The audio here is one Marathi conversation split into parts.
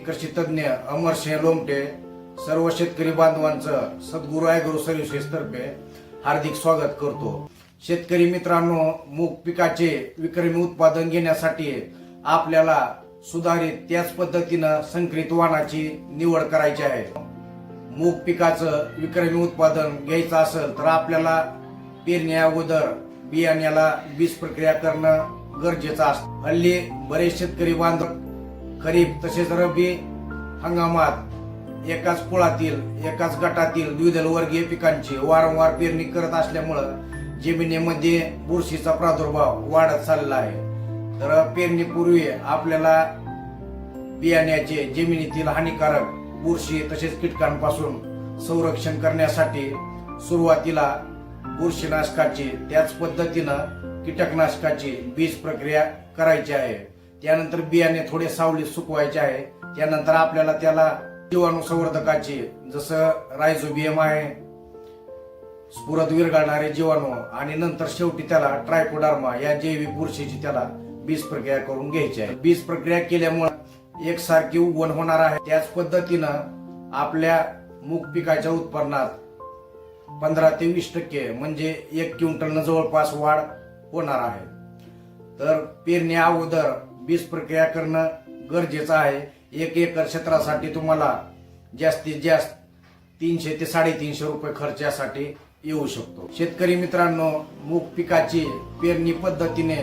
कृषी तज्ञ अमरसिंह लोमटे सर्व शेतकरी बांधवांचं सद्गुरू ॲग्रो सर्व्हिसेस तर्फे हार्दिक स्वागत करतो। शेतकरी मित्रांनो, मूग पिकाचे विक्रमी उत्पादन घेण्यासाठी आपल्याला सुधारित त्याच पद्धतीनं संकरित वाणाची निवड करायची आहे। मूग पिकाचं विक्रमी उत्पादन घ्यायचं असेल तर आपल्याला पेरणी अगोदर बियाण्याला बीज प्रक्रिया करणं गरजेचं असतं। हल्ली बरेच शेतकरी बांधव खरीप तसेच रब्बी हंगामात एकाच कुळातील एकाच गटातील द्विदल वर्गीय पिकांची वारंवार पेरणी करत असल्यामुळं जमिनीमध्ये बुरशीचा प्रादुर्भाव वाढत चालला आहे। तर पेरणीपूर्वी आपल्याला बियाण्याचे जमिनीतील हानिकारक बुरशी तसेच कीटकांपासून संरक्षण करण्यासाठी सुरुवातीला बुरशीनाशकाची त्याच पद्धतीनं कीटकनाशकाची बीज प्रक्रिया करायची आहे। त्यानंतर बियाणे थोडे सावलीत सुकवायचे आहे। त्यानंतर आपल्याला त्याला जीवाणू संवर्धकाची जसं रायझोबियम आहे, स्फुरद विरघळणारे जीवाणू आणि नंतर शेवटी त्याला ट्रायकोडर्मा या जैविक बुरशीची त्याला बीज प्रक्रिया करून घ्यायची आहे। बीज प्रक्रिया केल्यामुळे एकसारखी उगवण होणार आहे। त्याच पद्धतीनं आपल्या मूग पिकाच्या उत्पन्नात 15 ते 20% म्हणजे 1 क्विंटल जवळपास वाढ होणार आहे। तर पेरणी अगोदर बीज प्रक्रिया करणं गरजेचं आहे। 1 एकर क्षेत्रासाठी तुम्हाला जास्तीत जास्त 300 ते 350 रुपये खर्चासाठी येऊ शकतो। शेतकरी मित्रांनो, मूग पिकाची पेरणी पद्धतीने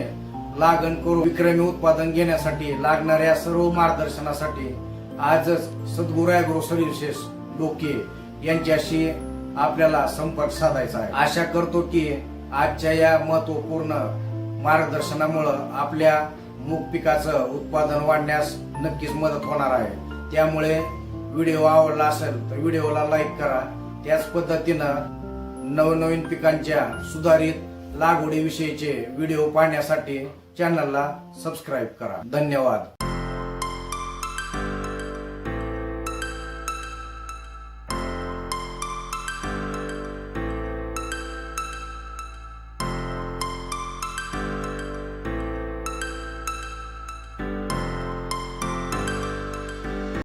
लागण करून विक्रमी उत्पादन घेण्यासाठी लागणाऱ्या सर्व मार्गदर्शनासाठी आजच सद्गुरू ॲग्रो सर्व्हिसेस डोके यांच्याशी आपल्याला संपर्क साधायचा आहे। आशा करतो की आजच्या या महत्वपूर्ण मार्गदर्शनामुळे आपल्या मूग पिकाचं उत्पादन वाढण्यास नक्कीच मदत होणार आहे। त्यामुळे व्हिडिओ आवडला असेल तर व्हिडिओला लाईक करा। त्याच पद्धतीनं नवनवीन पिकांच्या सुधारित लागवडीविषयीचे व्हिडिओ पाहण्यासाठी चॅनलला सबस्क्राईब करा। धन्यवाद।